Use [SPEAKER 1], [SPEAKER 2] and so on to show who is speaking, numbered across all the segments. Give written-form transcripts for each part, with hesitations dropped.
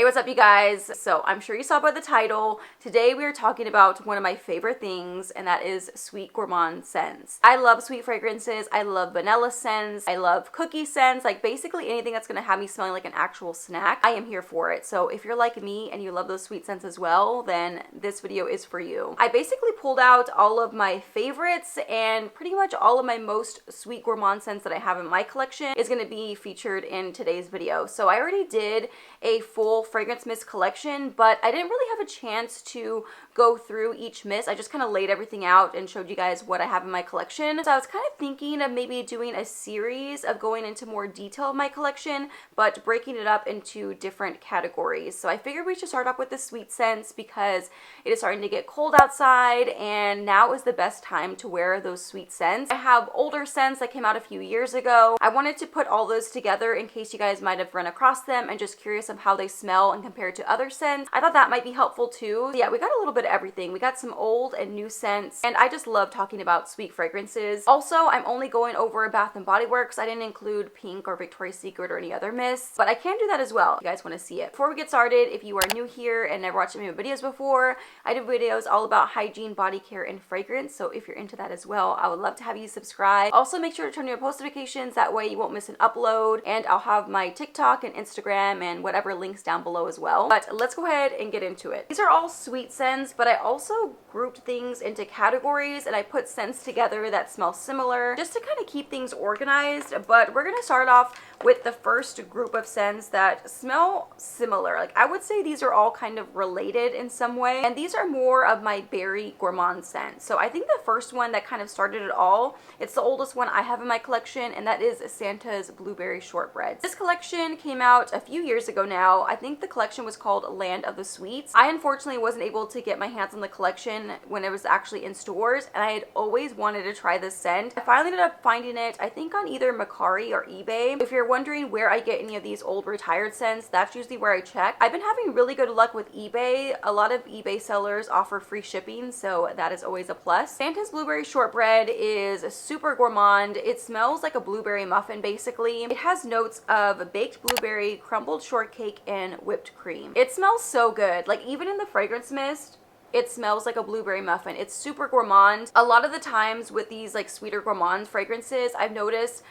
[SPEAKER 1] what's up you guys? So I'm sure you saw by the title, today we are talking about one of my favorite things, and that is sweet gourmand scents. I love sweet fragrances, I love vanilla scents, I love cookie scents, like basically anything that's gonna have me smelling like an actual snack, I am here for it. So if you're like me and you love those sweet scents as well, then this video is for you. I basically pulled out all of my favorites, and pretty much all of my most sweet gourmand scents that I have in my collection is gonna be featured in today's video. So I already did a full fragrance mist collection, but I didn't really have a chance to go through each mist. I just kind of laid everything out and showed you guys what I have in my collection. So I was kind of thinking of maybe doing a series of going into more detail of my collection, but breaking it up into different categories. So I figured we should start off with the sweet scents because it is starting to get cold outside, and now is the best time to wear those sweet scents. I have older scents that came out a few years ago. I wanted to put all those together in case you guys might have run across them and just curious of how they smell and compare to other scents. I thought that might be helpful too. So yeah, we got a little bit of everything. We got some old and new scents, and I just love talking about sweet fragrances. Also, I'm only going over Bath & Body Works. I didn't include Pink or Victoria's Secret or any other mists, but I can do that as well if you guys want to see it. Before we get started, if you are new here and never watched any of my videos before, I do videos all about hygiene, body care, and fragrance, so if you're into that as well, I would love to have you subscribe. Also, make sure to turn on your post notifications, that way you won't miss an upload, and I'll have my TikTok and Instagram and whatever links down below as well. But let's go ahead and get into it. These are all sweet scents, but I also grouped things into categories, and I put scents together that smell similar just to kind of keep things organized. But we're gonna start off with the first group of scents that smell similar. Like, I would say these are all kind of related in some way, and these are more of my berry gourmand scents. So I think the first one that kind of started it all, it's the oldest one I have in my collection, and that is Santa's Blueberry Shortbreads. This collection came out a few years ago now. I think the collection was called Land of the Sweets. I unfortunately wasn't able to get my hands on the collection when it was actually in stores, and I had always wanted to try this scent. I finally ended up finding it, I think on either Mercari or eBay. If you're wondering where I get any of these old retired scents, that's usually where I check. I've been having really good luck with eBay. A lot of eBay sellers offer free shipping, so that is always a plus. Santa's Blueberry Shortbread is super gourmand. It smells like a blueberry muffin basically. It has notes of baked blueberry, crumbled shortcake, and whipped cream. It smells so good. Like, even in the fragrance mist, it smells like a blueberry muffin. It's super gourmand. A lot of the times with these like sweeter gourmand fragrances, I've noticed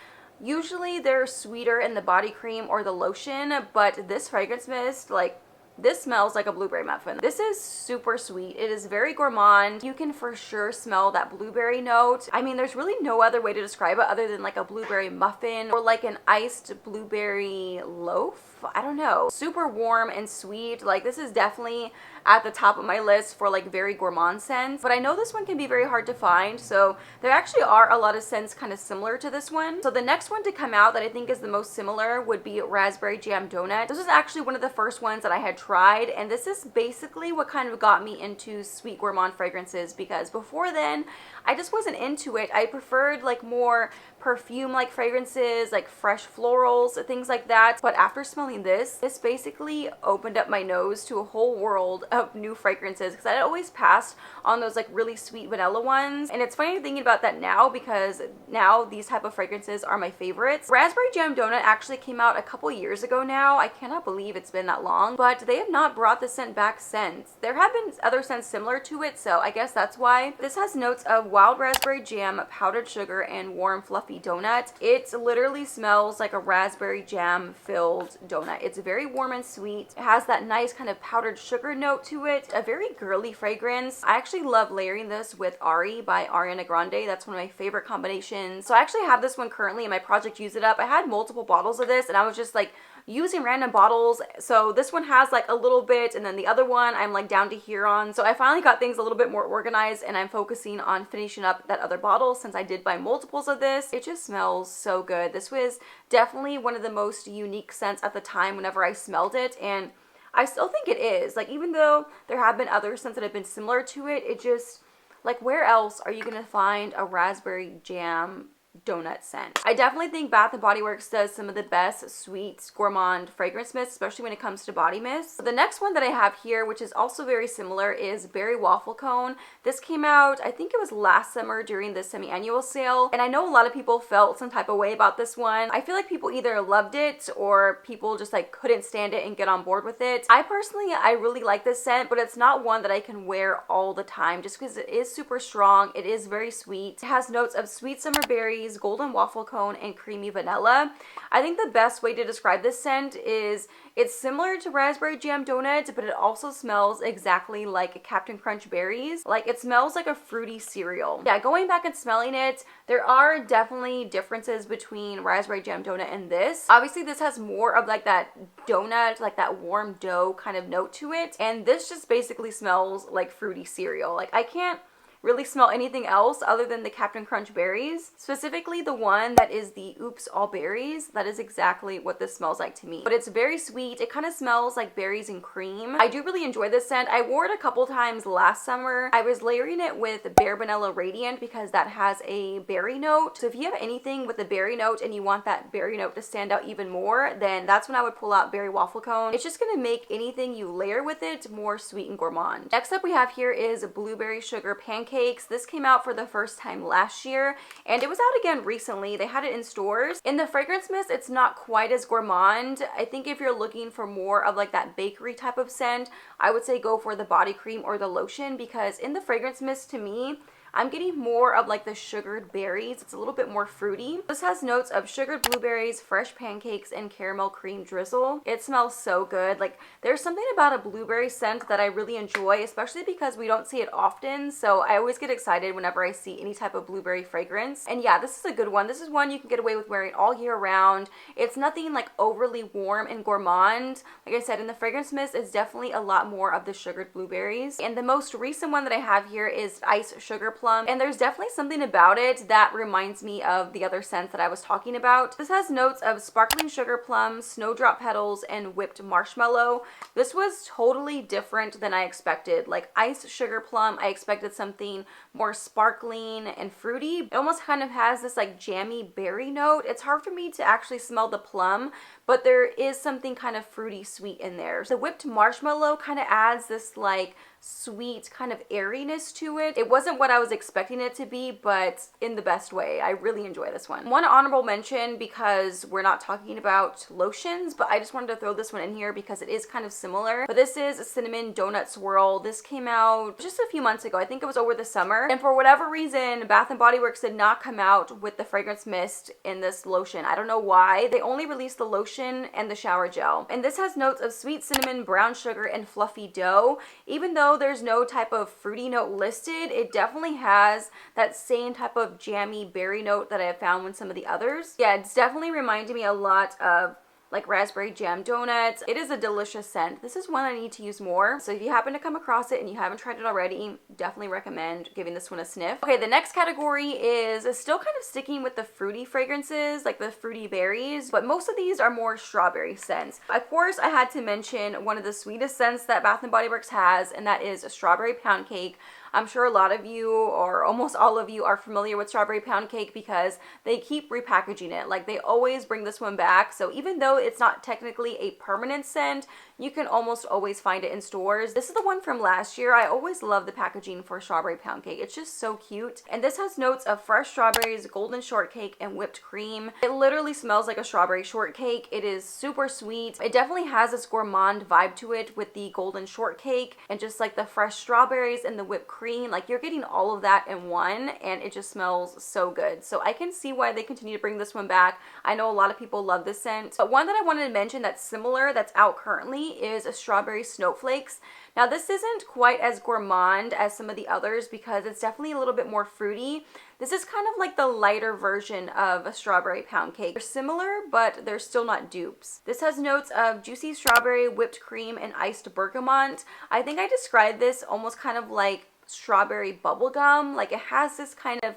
[SPEAKER 1] usually they're sweeter in the body cream or the lotion, but this fragrance mist, like, this smells like a blueberry muffin. This is super sweet. It is very gourmand. You can for sure smell that blueberry note. I mean, there's really no other way to describe it other than like a blueberry muffin or like an iced blueberry loaf. I don't know. Super warm and sweet. Like, this is definitely at the top of my list for like very gourmand scents, but I know this one can be very hard to find, so there actually are a lot of scents kind of similar to this one. So the next one to come out that I think is the most similar would be Raspberry Jam Donut. This was actually one of the first ones that I had tried, and this is basically what kind of got me into sweet gourmand fragrances, because before then I just wasn't into it. I preferred like more perfume like fragrances, like fresh florals, things like that. But after smelling this basically opened up my nose to a whole world of new fragrances, because I had always passed on those like really sweet vanilla ones. And it's funny thinking about that now, because now these type of fragrances are my favorites. Raspberry Jam Donut actually came out a couple years ago now. I cannot believe it's been that long, but they have not brought the scent back since. There have been other scents similar to it, so I guess that's why. This has notes of wild raspberry jam, powdered sugar, and warm fluffy donut. It literally smells like a raspberry jam filled donut. It's very warm and sweet. It has that nice kind of powdered sugar note to it. A very girly fragrance. I actually love layering this with Ari by Ariana Grande. That's one of my favorite combinations. So I actually have this one currently in my Project Use It Up. I had multiple bottles of this, and I was just like using random bottles. So this one has like a little bit, and then the other one I'm like down to here on. So I finally got things a little bit more organized, and I'm focusing on finishing up that other bottle since I did buy multiples of this. It just smells so good. This was definitely one of the most unique scents at the time whenever I smelled it, and I still think it is. Like, even though there have been other scents that have been similar to it, it just, like, where else are you gonna find a raspberry jam donut scent. I definitely think Bath & Body Works does some of the best sweet gourmand fragrance mists, especially when it comes to body mist. The next one that I have here, which is also very similar, is Berry Waffle Cone. This came out, I think it was last summer during the semi-annual sale, and I know a lot of people felt some type of way about this one. I feel like people either loved it or people just like couldn't stand it and get on board with it. I personally, I really like this scent, but it's not one that I can wear all the time just because it is super strong. It is very sweet. It has notes of sweet summer berries, golden waffle cone, and creamy vanilla. I think the best way to describe this scent is it's similar to raspberry jam donut, but it also smells exactly like Captain Crunch berries. Like, it smells like a fruity cereal. Yeah, going back and smelling it, there are definitely differences between raspberry jam donut and this. Obviously, this has more of like that donut, like that warm dough kind of note to it. And this just basically smells like fruity cereal. Like, I can't really smell anything else other than the Captain Crunch berries. Specifically the one that is the Oops All Berries. That is exactly what this smells like to me. But it's very sweet. It kind of smells like berries and cream. I do really enjoy this scent. I wore it a couple times last summer. I was layering it with Bare Vanilla Radiant because that has a berry note. So if you have anything with a berry note and you want that berry note to stand out even more, then that's when I would pull out Berry Waffle Cone. It's just gonna make anything you layer with it more sweet and gourmand. Next up we have here is Blueberry Sugar Pancakes. This came out for the first time last year, and it was out again recently. They had it in stores. In the fragrance mist, it's not quite as gourmand. I think if you're looking for more of like that bakery type of scent, I would say go for the body cream or the lotion, because in the fragrance mist, to me, I'm getting more of like the sugared berries. It's a little bit more fruity. This has notes of sugared blueberries, fresh pancakes, and caramel cream drizzle. It smells so good. Like, there's something about a blueberry scent that I really enjoy, especially because we don't see it often. So I always get excited whenever I see any type of blueberry fragrance. And yeah, this is a good one. This is one you can get away with wearing all year round. It's nothing like overly warm and gourmand. Like I said, in the fragrance mist, it's definitely a lot more of the sugared blueberries. And the most recent one that I have here is Ice Sugar Plum. And there's definitely something about it that reminds me of the other scents that I was talking about. This has notes of sparkling sugar plum, snowdrop petals, and whipped marshmallow. This was totally different than I expected. Like, Ice Sugar Plum, I expected something more sparkling and fruity. It almost kind of has this like jammy berry note. It's hard for me to actually smell the plum, but there is something kind of fruity sweet in there. The whipped marshmallow kind of adds this like sweet kind of airiness to it. It wasn't what I was expecting it to be, but in the best way. I really enjoy this one. One honorable mention, because we're not talking about lotions, but I just wanted to throw this one in here because it is kind of similar. But this is a Cinnamon Donut Swirl. This came out just a few months ago. I think it was over the summer. And for whatever reason, Bath & Body Works did not come out with the fragrance mist in this lotion. I don't know why. They only released the lotion and the shower gel. And this has notes of sweet cinnamon, brown sugar, and fluffy dough. Even though there's no type of fruity note listed, it definitely has that same type of jammy berry note that I have found with some of the others. Yeah, it's definitely reminding me a lot of like raspberry jam donuts. It is a delicious scent. This is one I need to use more. So if you happen to come across it and you haven't tried it already, definitely recommend giving this one a sniff. Okay, the next category is still kind of sticking with the fruity fragrances, like the fruity berries, but most of these are more strawberry scents. Of course, I had to mention one of the sweetest scents that Bath & Body Works has, and that is a strawberry pound cake. I'm sure a lot of you, or almost all of you, are familiar with strawberry pound cake because they keep repackaging it. Like, they always bring this one back. So even though it's not technically a permanent scent, you can almost always find it in stores. This is the one from last year. I always love the packaging for strawberry pound cake. It's just so cute. And this has notes of fresh strawberries, golden shortcake, and whipped cream. It literally smells like a strawberry shortcake. It is super sweet. It definitely has this gourmand vibe to it with the golden shortcake and just like the fresh strawberries and the whipped cream. Like, you're getting all of that in one, and it just smells so good. So I can see why they continue to bring this one back. I know a lot of people love this scent. But one that I wanted to mention that's similar, that's out currently, is a strawberry snowflakes. Now, this isn't quite as gourmand as some of the others because it's definitely a little bit more fruity. This is kind of like the lighter version of a strawberry pound cake. They're similar, but they're still not dupes. This has notes of juicy strawberry, whipped cream, and iced bergamot. I think I described this almost kind of like strawberry bubblegum. Like, it has this kind of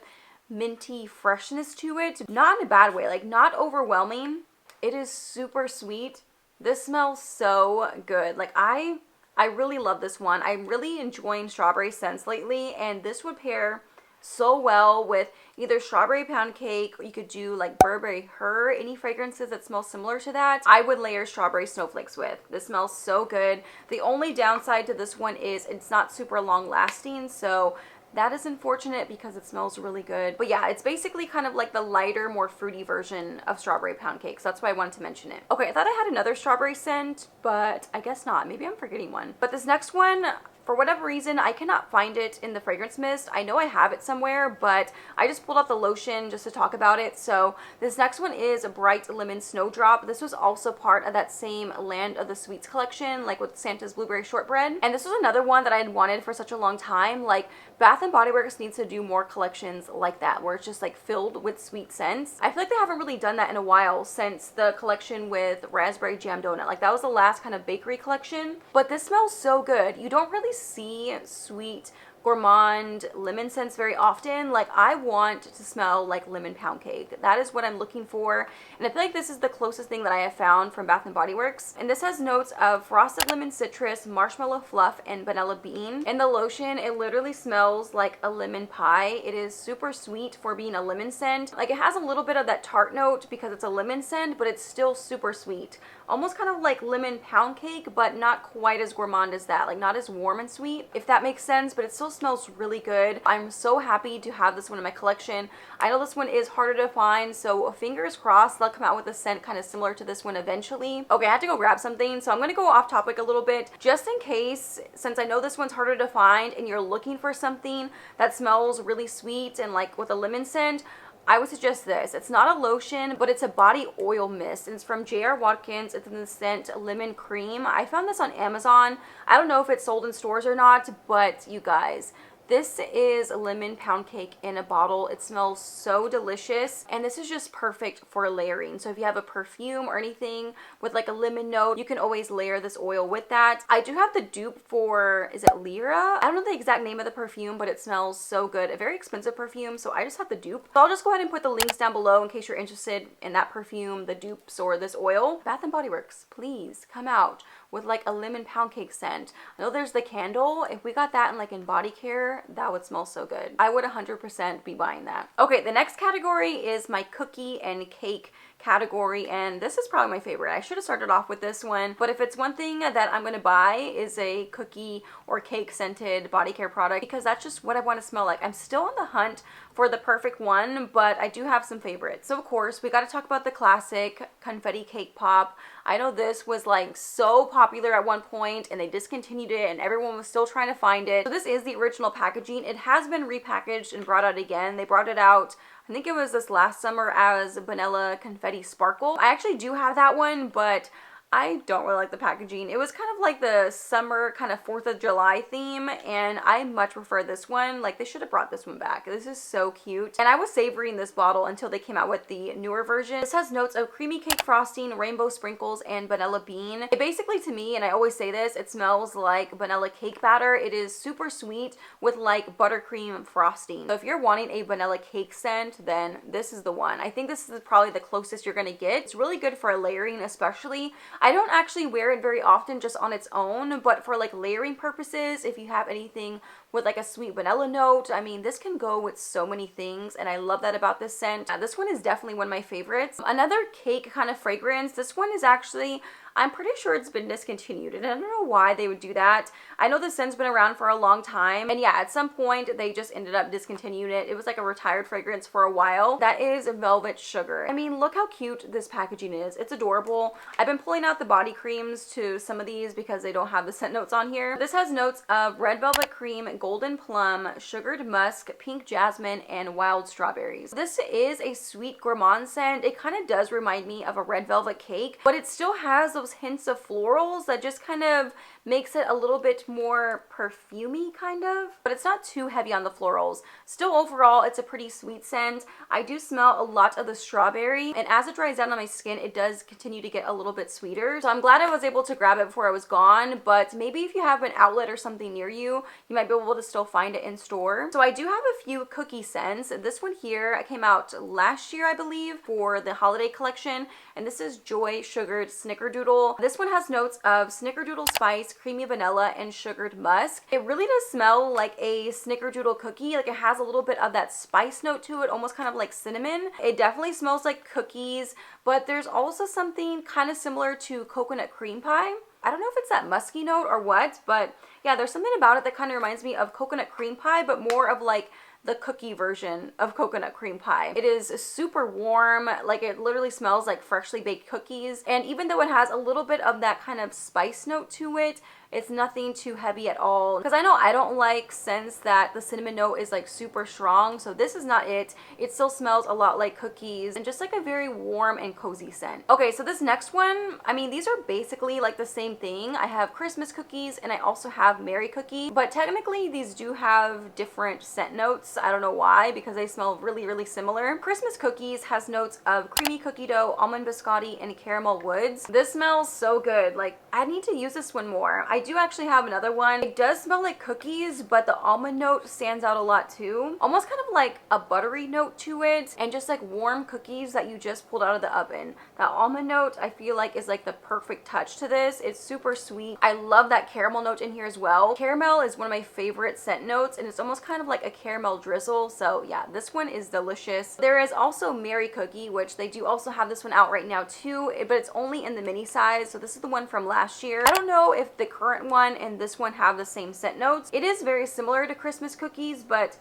[SPEAKER 1] minty freshness to it. Not in a bad way, like not overwhelming. It is super sweet. This smells so good. Like, I really love this one. I'm really enjoying strawberry scents lately, and this would pair so well with either strawberry pound cake, or you could do like Burberry Her, any fragrances that smell similar to that. I would layer strawberry snowflakes with. This smells so good. The only downside to this one is it's not super long lasting, so that is unfortunate because it smells really good. But yeah, it's basically kind of like the lighter, more fruity version of strawberry pound cake. So that's why I wanted to mention it. Okay, I thought I had another strawberry scent, but I guess not. Maybe I'm forgetting one. But this next one, for whatever reason, I cannot find it in the fragrance mist. I know I have it somewhere, but I just pulled out the lotion just to talk about it. So this next one is a Bright Lemon Snowdrop. This was also part of that same Land of the Sweets collection, like with Santa's Blueberry Shortbread. And this was another one that I had wanted for such a long time. Like, Bath & Body Works needs to do more collections like that, where it's just like filled with sweet scents. I feel like they haven't really done that in a while since the collection with Raspberry Jam Donut. Like, that was the last kind of bakery collection. But this smells so good. You don't really see sweet gourmand lemon scents very often. Like, I want to smell like lemon pound cake. That is what I'm looking for, and I feel like this is the closest thing that I have found from Bath & Body Works. And this has notes of frosted lemon citrus, marshmallow fluff, and vanilla bean. In the lotion, it literally smells like a lemon pie. It is super sweet for being a lemon scent. Like, it has a little bit of that tart note because it's a lemon scent, but it's still super sweet. Almost kind of like lemon pound cake, but not quite as gourmand as that. Like, not as warm and sweet, if that makes sense, but it still smells really good. I'm so happy to have this one in my collection. I know this one is harder to find, so fingers crossed they'll come out with a scent kind of similar to this one eventually. Okay, I had to go grab something, so I'm gonna go off topic a little bit, just in case, since I know this one's harder to find and you're looking for something that smells really sweet and like with a lemon scent, I would suggest this. It's not a lotion, but it's a body oil mist, and it's from J.R. Watkins. It's in the scent Lemon Cream. I found this on Amazon. I don't know if it's sold in stores or not, but you guys, this is a lemon pound cake in a bottle. It smells so delicious, and this is just perfect for layering. So if you have a perfume or anything with like a lemon note, you can always layer this oil with that. I do have the dupe for, is it Lyra? I don't know the exact name of the perfume, but it smells so good. A very expensive perfume, so I just have the dupe. So I'll just go ahead and put the links down below in case you're interested in that perfume, the dupes, or this oil. Bath & Body Works, please come out with like a lemon pound cake scent. I know there's the candle. If we got that in like in body care, that would smell so good. I would 100% be buying that. Okay, the next category is my cookie and cake category, and this is probably my favorite. I should have started off with this one, but if it's one thing that I'm gonna buy is a cookie or cake scented body care product, because that's just what I want to smell like. I'm still on the hunt for the perfect one, but I do have some favorites. So of course, we got to talk about the classic confetti cake pop. I know this was like so popular at one point and they discontinued it and everyone was still trying to find it. So this is the original packaging. It has been repackaged and brought out again. They brought it out, I think it was this last summer, as vanilla confetti sparkle. I actually do have that one, but I don't really like the packaging. It was kind of like the summer kind of 4th of July theme, and I much prefer this one. Like, they should have brought this one back. This is so cute. And I was savoring this bottle until they came out with the newer version. This has notes of creamy cake frosting, rainbow sprinkles, and vanilla bean. It basically, to me, and I always say this, it smells like vanilla cake batter. It is super sweet with like buttercream frosting. So if you're wanting a vanilla cake scent, then this is the one. I think this is probably the closest you're gonna get. It's really good for layering, especially. I don't actually wear it very often just on its own, but for like layering purposes, if you have anything with like a sweet vanilla note, I mean, this can go with so many things, and I love that about this scent. This one is definitely one of my favorites. Another cake kind of fragrance, this one is actually, I'm pretty sure it's been discontinued, and I don't know why they would do that. I know the scent's been around for a long time, and yeah, at some point they just ended up discontinuing it. It was like a retired fragrance for a while. That is Velvet Sugar. I mean, look how cute this packaging is. It's adorable. I've been pulling out the body creams to some of these because they don't have the scent notes on here. This has notes of red velvet cream, golden plum, sugared musk, pink jasmine, and wild strawberries. This is a sweet gourmand scent. It kind of does remind me of a red velvet cake, but it still has those hints of florals that just kind of makes it a little bit more perfumey kind of, but it's not too heavy on the florals. Still, overall, it's a pretty sweet scent. I do smell a lot of the strawberry, and as it dries out on my skin, it does continue to get a little bit sweeter. So I'm glad I was able to grab it before I was gone, but maybe if you have an outlet or something near you, you might be able able to still find it in store. So I do have a few cookie scents. This one here came out last year, I believe, for the holiday collection, and this is Joy Sugared Snickerdoodle. This one has notes of snickerdoodle spice, creamy vanilla, and sugared musk. It really does smell like a snickerdoodle cookie. Like, it has a little bit of that spice note to it, almost kind of like cinnamon. It definitely smells like cookies, but there's also something kind of similar to coconut cream pie. I don't know if it's that musky note or what, but yeah, there's something about it that kind of reminds me of coconut cream pie, but more of like the cookie version of coconut cream pie. It is super warm, like it literally smells like freshly baked cookies, and even though it has a little bit of that kind of spice note to it, it's nothing too heavy at all. Because I know I don't like scents that the cinnamon note is like super strong, so this is not it. It still smells a lot like cookies and just like a very warm and cozy scent. Okay, so this next one, I mean, these are basically like the same thing. I have Christmas cookies and I also have Merry Cookie, but technically these do have different scent notes. I don't know why, because they smell really, really similar. Christmas cookies has notes of creamy cookie dough, almond biscotti, and caramel woods. This smells so good. Like, I need to use this one more. I do actually have another one. It does smell like cookies, but the almond note stands out a lot too. Almost kind of like a buttery note to it, and just like warm cookies that you just pulled out of the oven. That almond note, I feel like, is like the perfect touch to this. It's super sweet. I love that caramel note in here as well. Caramel is one of my favorite scent notes, and it's almost kind of like a caramel drizzle. So yeah, this one is delicious. There is also Merry Cookie, which they do also have this one out right now too, but it's only in the mini size. So this is the one from last year. I don't know if the current one and this one have the same scent notes. It is very similar to Christmas cookies, but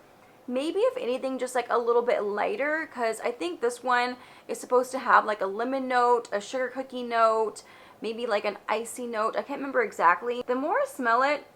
[SPEAKER 1] maybe if anything just like a little bit lighter, because I think this one is supposed to have like a lemon note, a sugar cookie note, maybe like an icy note. I can't remember exactly. The more I smell it,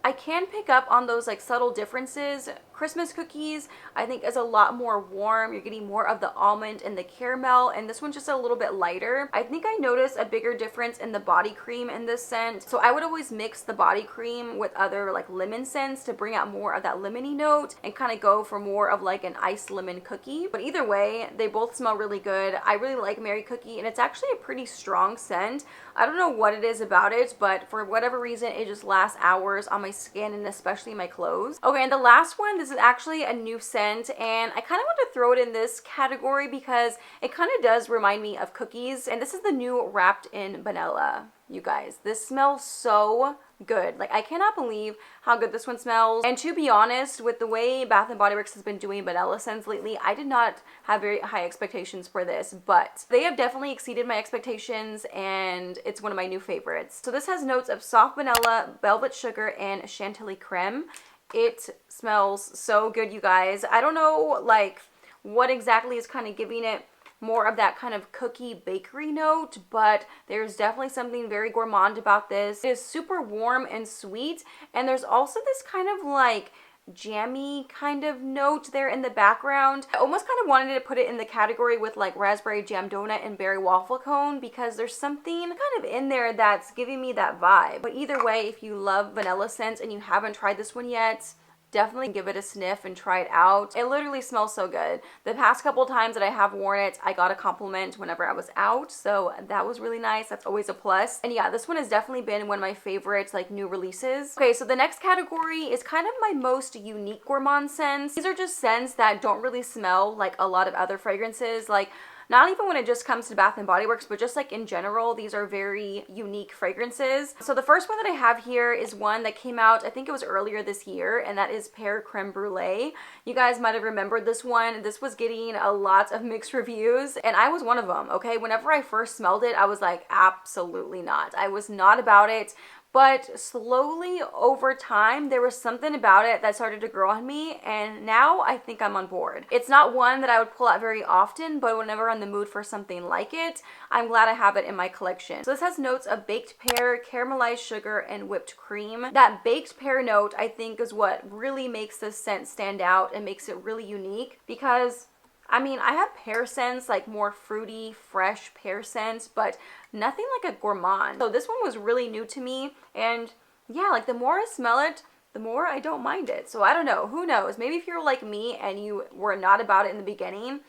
[SPEAKER 1] I can pick up on those like subtle differences. Christmas cookies, I think, is a lot more warm. You're getting more of the almond and the caramel, and this one's just a little bit lighter. I think I noticed a bigger difference in the body cream in this scent. So I would always mix the body cream with other like lemon scents to bring out more of that lemony note and kind of go for more of like an iced lemon cookie. But either way, they both smell really good. I really like Merry Cookie, and it's actually a pretty strong scent. I don't know what it is about it, but for whatever reason, it just lasts hours on my skin and especially my clothes. Okay, and the last one, this is actually a new scent, and I kind of want to throw it in this category because it kind of does remind me of cookies, and this is the new Wrapped in Vanilla. You guys, this smells so good. Like, I cannot believe how good this one smells. And to be honest, with the way Bath & Body Works has been doing vanilla scents lately, I did not have very high expectations for this, but they have definitely exceeded my expectations, and it's one of my new favorites. So this has notes of soft vanilla, velvet sugar, and chantilly creme. It smells so good, you guys. I don't know like what exactly is kind of giving it more of that kind of cookie bakery note, but there's definitely something very gourmand about this. It is super warm and sweet, and there's also this kind of like jammy kind of note there in the background. I almost kind of wanted to put it in the category with like raspberry jam donut and berry waffle cone, because there's something kind of in there that's giving me that vibe. But either way, if you love vanilla scents and you haven't tried this one yet, definitely give it a sniff and try it out. It literally smells so good. The past couple times that I have worn it, I got a compliment whenever I was out, so that was really nice. That's always a plus. And yeah, this one has definitely been one of my favorites, like, new releases. Okay, so the next category is kind of my most unique gourmand scents. These are just scents that don't really smell like a lot of other fragrances. Like, not even when it just comes to Bath & Body Works, but just like in general, these are very unique fragrances. So the first one that I have here is one that came out, I think it was earlier this year, and that is Pear Creme Brulee. You guys might have remembered this one. This was getting a lot of mixed reviews, and I was one of them, okay? Whenever I first smelled it, I was like, absolutely not. I was not about it. But slowly over time, there was something about it that started to grow on me, and now I think I'm on board. It's not one that I would pull out very often, but whenever I'm in the mood for something like it, I'm glad I have it in my collection. So this has notes of baked pear, caramelized sugar, and whipped cream. That baked pear note, I think, is what really makes this scent stand out and makes it really unique, because I mean, I have pear scents, like more fruity, fresh pear scents, but nothing like a gourmand. So this one was really new to me, and yeah, like the more I smell it, the more I don't mind it. So I don't know, who knows? Maybe if you're like me and you were not about it in the beginning,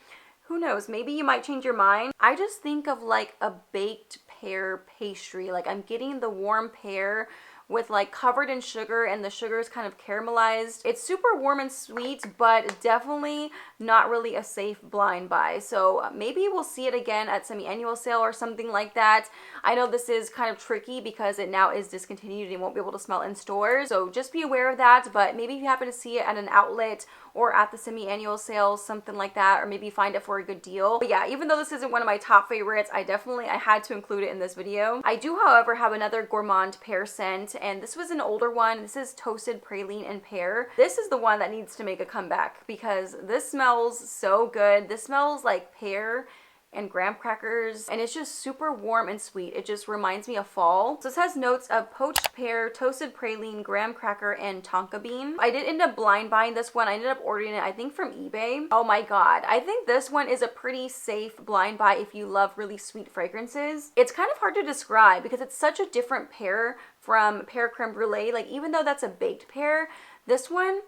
[SPEAKER 1] who knows? Maybe you might change your mind. I just think of like a baked pear pastry. Like, I'm getting the warm pear with like covered in sugar, and the sugar is kind of caramelized. It's super warm and sweet, but definitely not really a safe blind buy. So maybe we'll see it again at semi-annual sale or something like that. I know this is kind of tricky because it now is discontinued and won't be able to smell in stores. So just be aware of that. But maybe if you happen to see it at an outlet or at the semi-annual sales, something like that, or maybe find it for a good deal. But yeah, even though this isn't one of my top favorites, I had to include it in this video. I do, however, have another gourmand pear scent, and this was an older one. This is toasted praline and pear. This is the one that needs to make a comeback because this smells so good. This smells like pear and graham crackers, and it's just super warm and sweet. It just reminds me of fall. So this has notes of poached pear, toasted praline, graham cracker, and tonka bean. I did end up blind buying this one. I ended up ordering it, I think, from eBay. Oh my god, I think this one is a pretty safe blind buy if you love really sweet fragrances. It's kind of hard to describe because it's such a different pear from pear creme brulee. Like, even though that's a baked pear, this one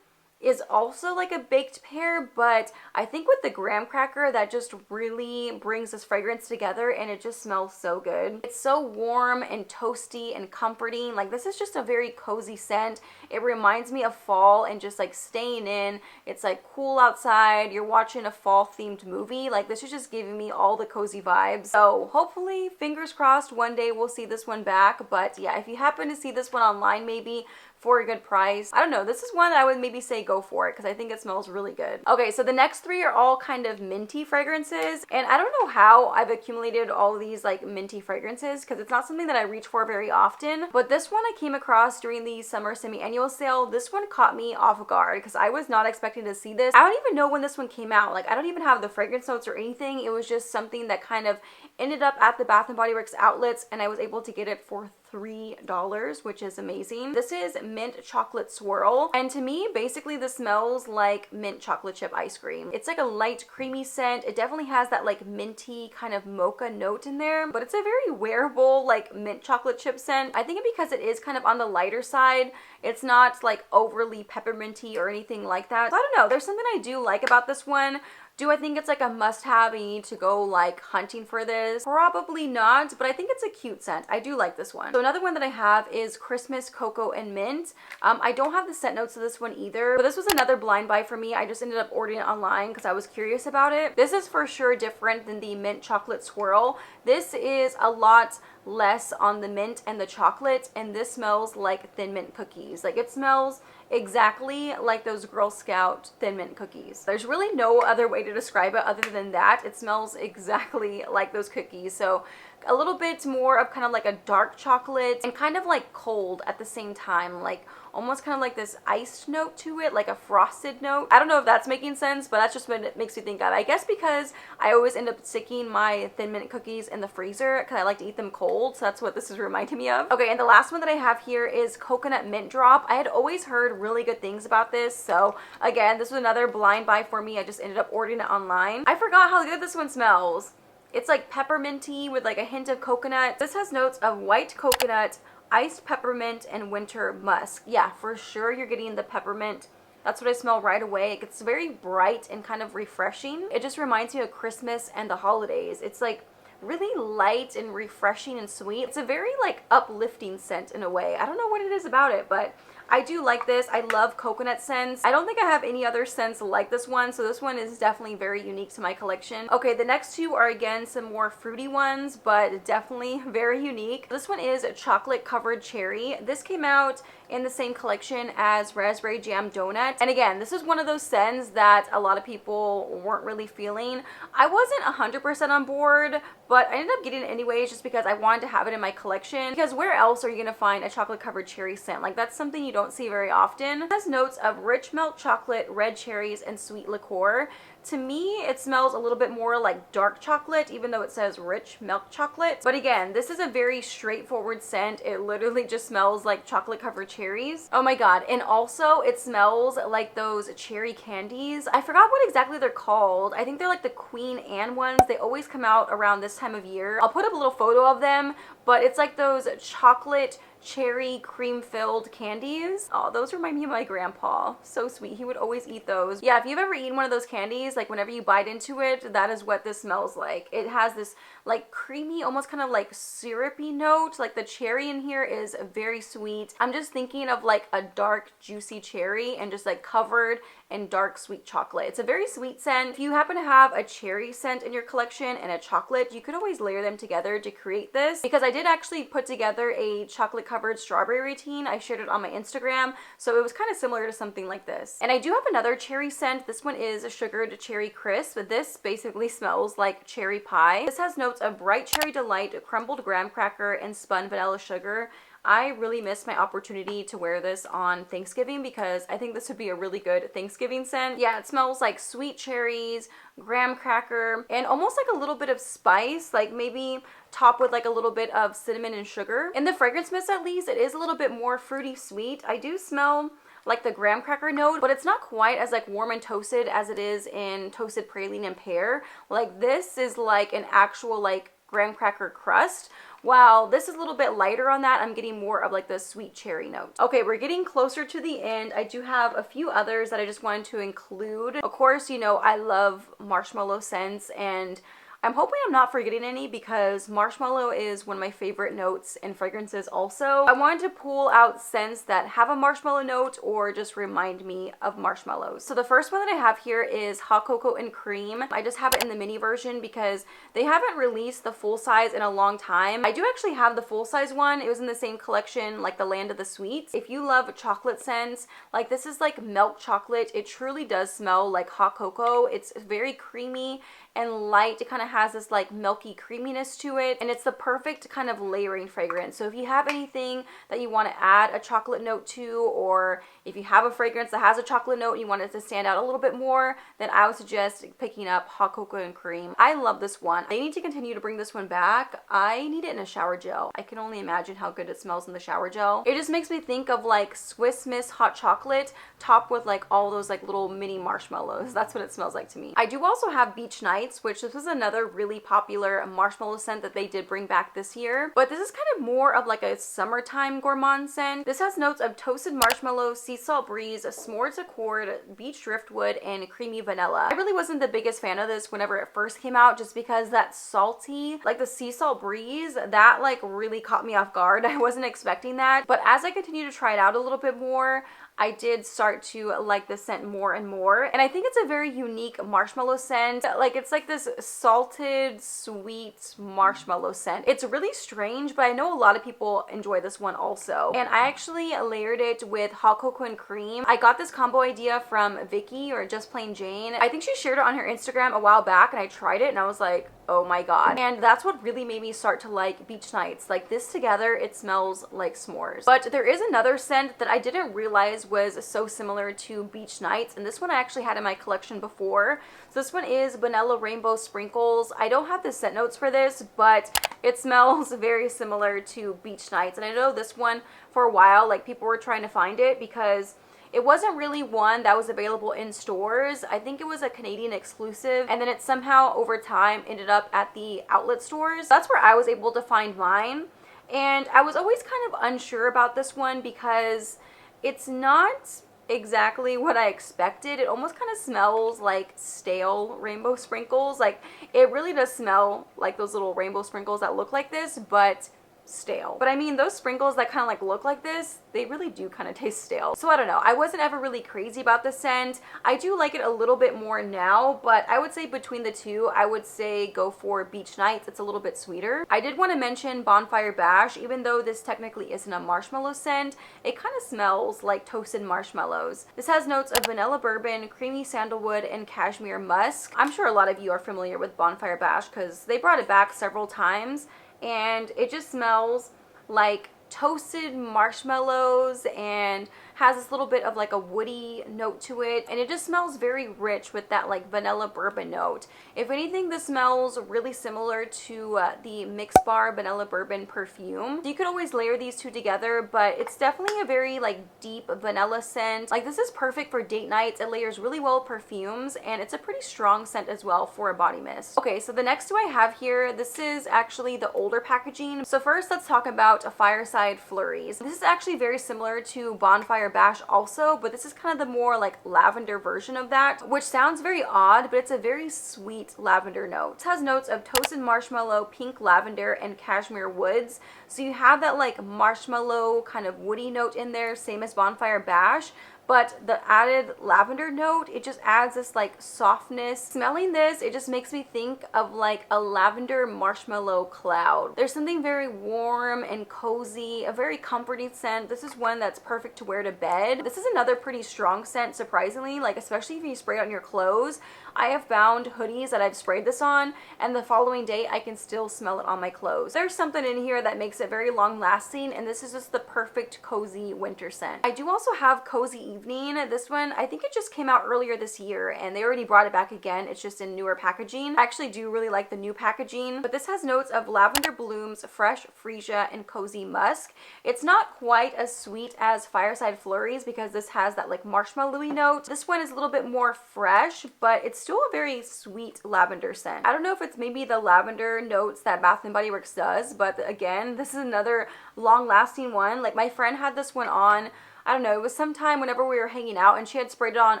[SPEAKER 1] is also like a baked pear, but I think with the graham cracker, that just really brings this fragrance together, and it just smells so good. It's so warm and toasty and comforting. Like, this is just a very cozy scent. It reminds me of fall and just like staying in. It's like cool outside, you're watching a fall themed movie. Like, this is just giving me all the cozy vibes. So hopefully, fingers crossed, one day we'll see this one back. But yeah, if you happen to see this one online, maybe for a good price, I don't know, this is one that I would maybe say go for it because I think it smells really good. Okay, so the next three are all kind of minty fragrances, and I don't know how I've accumulated all of these like minty fragrances because it's not something that I reach for very often, but this one I came across during the summer semi-annual sale. This one caught me off guard because I was not expecting to see this. I don't even know when this one came out. Like, I don't even have the fragrance notes or anything. It was just something that kind of ended up at the Bath & Body Works outlets, and I was able to get it for $3, which is amazing. This is mint chocolate swirl, and to me, basically this smells like mint chocolate chip ice cream. It's like a light creamy scent. It definitely has that like minty kind of mocha note in there, but it's a very wearable like mint chocolate chip scent. I think because it is kind of on the lighter side, it's not like overly pepperminty or anything like that. So I don't know, there's something I do like about this one. Do I think it's like a must-have? I need to go like hunting for this? Probably not, but I think it's a cute scent. I do like this one. So another one that I have is Christmas Cocoa and Mint. I don't have the scent notes of this one either, but this was another blind buy for me. I just ended up ordering it online because I was curious about it. This is for sure different than the mint chocolate swirl. This is a lot less on the mint and the chocolate, and this smells like Thin Mint cookies. Like, it smells exactly like those Girl Scout Thin Mint cookies. There's really no other way to describe it other than that. It smells exactly like those cookies. So a little bit more of kind of like a dark chocolate and kind of like cold at the same time, like almost kind of like this iced note to it, like a frosted note. I don't know if that's making sense, but that's just what it makes me think of. I guess because I always end up sticking my Thin Mint cookies in the freezer because I like to eat them cold, so that's what this is reminding me of. Okay, and the last one that I have here is Coconut Mint Drop. I had always heard really good things about this, so again, this was another blind buy for me. I just ended up ordering it online. I forgot how good this one smells. It's like pepperminty with like a hint of coconut. This has notes of white coconut, iced peppermint, and winter musk. Yeah, for sure you're getting the peppermint. That's what I smell right away. It gets very bright and kind of refreshing. It just reminds me of Christmas and the holidays. It's like really light and refreshing and sweet. It's a very like uplifting scent in a way. I don't know what it is about it, but I do like this. I love coconut scents. I don't think I have any other scents like this one, so this one is definitely very unique to my collection. Okay, the next two are again some more fruity ones, but definitely very unique. This one is chocolate covered cherry. This came out in the same collection as Raspberry Jam Donut. And again, this is one of those scents that a lot of people weren't really feeling. I wasn't 100% on board, but I ended up getting it anyways just because I wanted to have it in my collection. Because where else are you going to find a chocolate covered cherry scent? Like, that's something you don't see very often. It has notes of rich milk chocolate, red cherries, and sweet liqueur. To me, it smells a little bit more like dark chocolate, even though it says rich milk chocolate. But again, this is a very straightforward scent. It literally just smells like chocolate covered cherries. Oh my god. And also, it smells like those cherry candies. I forgot what exactly they're called. I think they're like the Queen Anne ones. They always come out around this time of year. I'll put up a little photo of them, but it's like those chocolate cherry cream-filled candies. Oh, those remind me of my grandpa. So sweet. He would always eat those. Yeah, if you've ever eaten one of those candies, like whenever you bite into it, that is what this smells like. It has this like creamy, almost kind of like syrupy note. Like the cherry in here is very sweet. I'm just thinking of like a dark, juicy cherry and just like covered in dark sweet chocolate. It's a very sweet scent. If you happen to have a cherry scent in your collection and a chocolate, you could always layer them together to create this, because I did actually put together a chocolate covered strawberry routine. I shared it on my Instagram, so it was kind of similar to something like this. And I do have another cherry scent. This one is a sugared cherry crisp. This basically smells like cherry pie. This has notes of bright cherry delight, crumbled graham cracker, and spun vanilla sugar. I really missed my opportunity to wear this on Thanksgiving because I think this would be a really good Thanksgiving scent. Yeah, it smells like sweet cherries, graham cracker, and almost like a little bit of spice, like maybe topped with like a little bit of cinnamon and sugar. In the fragrance mist, at least, it is a little bit more fruity sweet. I do smell like the graham cracker note, but it's not quite as like warm and toasted as it is in toasted praline and pear. Like this is like an actual like graham cracker crust, while this is a little bit lighter on that. I'm getting more of like the sweet cherry note. Okay, we're getting closer to the end. I do have a few others that I just wanted to include. Of course, you know, I love marshmallow scents, and I'm hoping I'm not forgetting any because marshmallow is one of my favorite notes in fragrances also. I wanted to pull out scents that have a marshmallow note or just remind me of marshmallows. So the first one that I have here is hot cocoa and cream. I just have it in the mini version because they haven't released the full size in a long time. I do actually have the full size one. It was in the same collection, like the Land of the Sweets. If you love chocolate scents, like this is like milk chocolate. It truly does smell like hot cocoa. It's very creamy and light. It kind of has this like milky creaminess to it, and it's the perfect kind of layering fragrance. So if you have anything that you want to add a chocolate note to, or if you have a fragrance that has a chocolate note and you want it to stand out a little bit more, then I would suggest picking up hot cocoa and cream. I love this one. They need to continue to bring this one back. I need it in a shower gel. I can only imagine how good it smells in the shower gel. It just makes me think of like Swiss Miss hot chocolate topped with like all those like little mini marshmallows. That's what it smells like to me. I do also have Beach Nights, which this was another really popular marshmallow scent that they did bring back this year. But this is kind of more of like a summertime gourmand scent. This has notes of toasted marshmallow, sea salt breeze, s'mores accord, beach driftwood, and creamy vanilla. I really wasn't the biggest fan of this whenever it first came out, just because that salty, like the sea salt breeze, that like really caught me off guard. I wasn't expecting that. But as I continue to try it out a little bit more, I did start to like the scent more and more. And I think it's a very unique marshmallow scent. Like it's like this salted, sweet marshmallow scent. It's really strange, but I know a lot of people enjoy this one also. And I actually layered it with hot cocoa and cream. I got this combo idea from Vicky, or Just Plain Jane. I think she shared it on her Instagram a while back, and I tried it and I was like, oh my god. And that's what really made me start to like Beach Nights. Like this together, it smells like s'mores. But there is another scent that I didn't realize was so similar to Beach Nights, and this one I actually had in my collection before. So this one is Vanilla Rainbow Sprinkles. I don't have the scent notes for this, but it smells very similar to Beach Nights. And I know this one for a while, like people were trying to find it because it wasn't really one that was available in stores. I think it was a Canadian exclusive, and then it somehow over time ended up at the outlet stores. That's where I was able to find mine. And I was always kind of unsure about this one because it's not exactly what I expected. It almost kind of smells like stale rainbow sprinkles. Like it really does smell like those little rainbow sprinkles that look like this, but stale. But I mean, those sprinkles that kind of like look like this, they really do kind of taste stale. So I don't know. I wasn't ever really crazy about the scent. I do like it a little bit more now, but I would say between the two, I would say go for Beach Nights. It's a little bit sweeter. I did want to mention Bonfire Bash. Even though this technically isn't a marshmallow scent, it kind of smells like toasted marshmallows. This has notes of vanilla bourbon, creamy sandalwood, and cashmere musk. I'm sure a lot of you are familiar with Bonfire Bash because they brought it back several times, and it just smells like toasted marshmallows and has this little bit of like a woody note to it, and it just smells very rich with that like vanilla bourbon note. If anything, this smells really similar to the Mix Bar Vanilla Bourbon perfume. You could always layer these two together, but it's definitely a very like deep vanilla scent. Like this is perfect for date nights. It layers really well with perfumes, and it's a pretty strong scent as well for a body mist. Okay, so the next two I have here, this is actually the older packaging. So first, let's talk about a Fireside Flurries. This is actually very similar to Bonfire Bash also, but this is kind of the more like lavender version of that, which sounds very odd, but it's a very sweet lavender note. It has notes of toasted marshmallow, pink lavender, and cashmere woods. So you have that like marshmallow kind of woody note in there, same as Bonfire Bash, but the added lavender note, it just adds this like softness. Smelling this, it just makes me think of like a lavender marshmallow cloud. There's something very warm and cozy, a very comforting scent. This is one that's perfect to wear to bed. This is another pretty strong scent, surprisingly, like especially if you spray it on your clothes. I have found hoodies that I've sprayed this on, and the following day I can still smell it on my clothes. There's something in here that makes it very long lasting, and this is just the perfect cozy winter scent. I do also have Cozy Evening. This one, I think it just came out earlier this year, and they already brought it back again. It's just in newer packaging. I actually do really like the new packaging, but this has notes of lavender blooms, fresh freesia, and cozy musk. It's not quite as sweet as Fireside Flurries because this has that like marshmallowy note. This one is a little bit more fresh, but it's still a very sweet lavender scent. I don't know if it's maybe the lavender notes that Bath & Body Works does, but again, this is another long-lasting one. Like my friend had this one on, I don't know, it was sometime whenever we were hanging out, and she had sprayed it on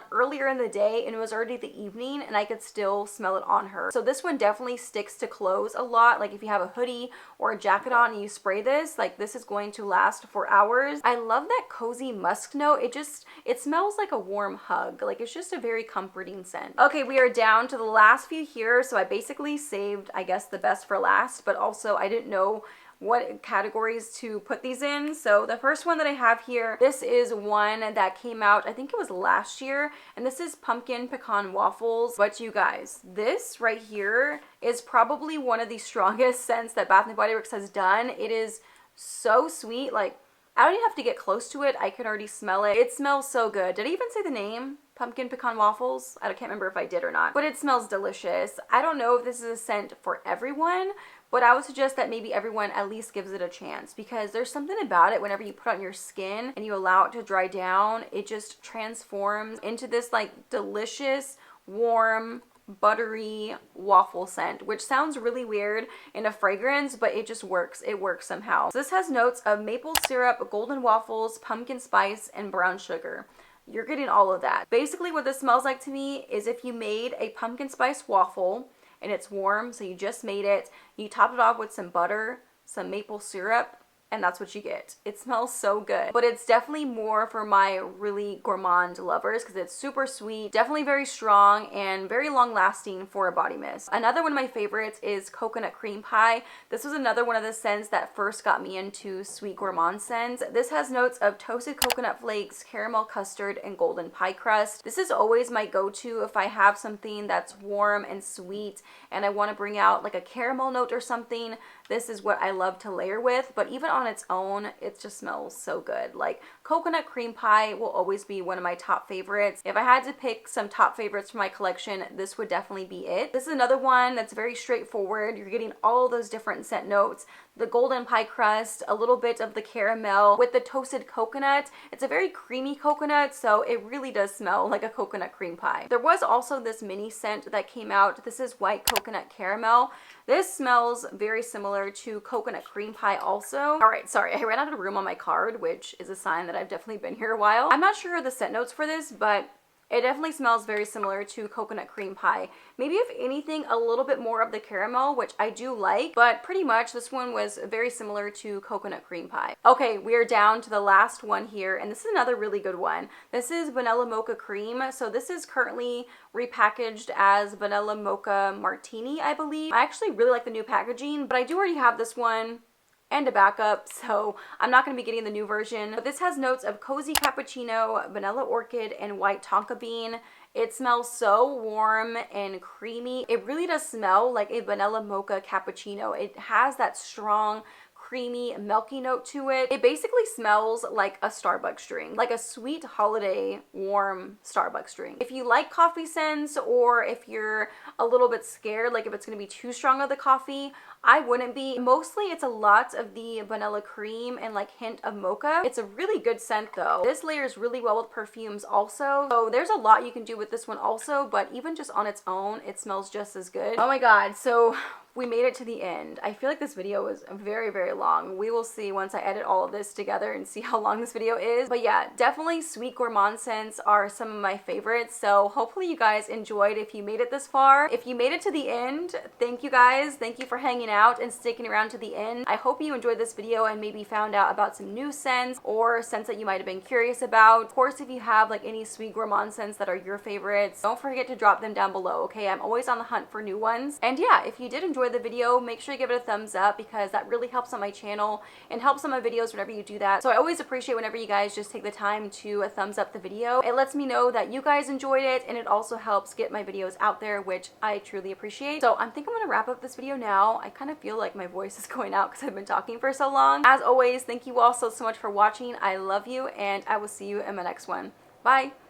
[SPEAKER 1] earlier in the day, and it was already the evening, and I could still smell it on her. So this one definitely sticks to clothes a lot. Like if you have a hoodie or a jacket on and you spray this, like this is going to last for hours. I love that cozy musk note. It smells like a warm hug. Like it's just a very comforting scent. Okay, we are down to the last few here. So I basically saved, I guess, the best for last, but also I didn't know what categories to put these in. So the first one that I have here, this is one that came out, I think it was last year, and this is pumpkin pecan waffles. But you guys, this right here is probably one of the strongest scents that Bath & Body Works has done. It is so sweet. Like I don't even have to get close to it. I can already smell it. It smells so good. Did I even say the name? Pumpkin pecan waffles? I can't remember if I did or not, but it smells delicious. I don't know if this is a scent for everyone, but I would suggest that maybe everyone at least gives it a chance, because there's something about it whenever you put it on your skin and you allow it to dry down, it just transforms into this like delicious, warm, buttery waffle scent, which sounds really weird in a fragrance, but it just works. It works somehow. So this has notes of maple syrup, golden waffles, pumpkin spice, and brown sugar. You're getting all of that. Basically what this smells like to me is if you made a pumpkin spice waffle and it's warm, so you just made it, you top it off with some butter, some maple syrup, and that's what you get. It smells so good, but it's definitely more for my really gourmand lovers because it's super sweet, definitely very strong, and very long lasting for a body mist. Another one of my favorites is coconut cream pie. This was another one of the scents that first got me into sweet gourmand scents. This has notes of toasted coconut flakes, caramel custard, and golden pie crust. This is always my go-to if I have something that's warm and sweet and I want to bring out like a caramel note or something. This is what I love to layer with, but even on its own, it just smells so good. Like coconut cream pie will always be one of my top favorites. If I had to pick some top favorites for my collection, this would definitely be it. This is another one that's very straightforward. You're getting all those different scent notes. The golden pie crust, a little bit of the caramel with the toasted coconut. It's a very creamy coconut, so it really does smell like a coconut cream pie. There was also this mini scent that came out. This is white coconut caramel. This smells very similar to coconut cream pie also. All right, sorry, I ran out of room on my card, which is a sign that I've definitely been here a while. I'm not sure of the scent notes for this, but it definitely smells very similar to coconut cream pie. Maybe if anything, a little bit more of the caramel, which I do like, but pretty much this one was very similar to coconut cream pie. Okay, we are down to the last one here, and this is another really good one. This is vanilla mocha cream. So this is currently repackaged as vanilla mocha martini, I believe. I actually really like the new packaging, but I do already have this one and a backup, so I'm not going to be getting the new version. But this has notes of cozy cappuccino, vanilla orchid, and white tonka bean. It smells so warm and creamy. It really does smell like a vanilla mocha cappuccino. It has that strong creamy, milky note to it. It basically smells like a Starbucks drink, like a sweet holiday warm Starbucks drink. If you like coffee scents, or if you're a little bit scared, like if it's gonna be too strong of the coffee, I wouldn't be. Mostly it's a lot of the vanilla cream and like hint of mocha. It's a really good scent though. This layers really well with perfumes also. So there's a lot you can do with this one also, but even just on its own, it smells just as good. Oh my God, so we made it to the end. I feel like this video was very, very long. We will see once I edit all of this together and see how long this video is. But yeah, definitely sweet gourmand scents are some of my favorites. So hopefully you guys enjoyed if you made it this far. If you made it to the end, thank you guys. Thank you for hanging out and sticking around to the end. I hope you enjoyed this video and maybe found out about some new scents or scents that you might have been curious about. Of course, if you have like any sweet gourmand scents that are your favorites, don't forget to drop them down below, okay? I'm always on the hunt for new ones. And yeah, if you did enjoy the video, make sure you give it a thumbs up because that really helps on my channel and helps on my videos whenever you do that. So I always appreciate whenever you guys just take the time to thumbs up the video. It lets me know that you guys enjoyed it, and it also helps get my videos out there, which I truly appreciate. So I think I'm gonna wrap up this video now. I kind of feel like my voice is going out because I've been talking for so long. As always, thank you all so much for watching. I love you, and I will see you in my next one. Bye.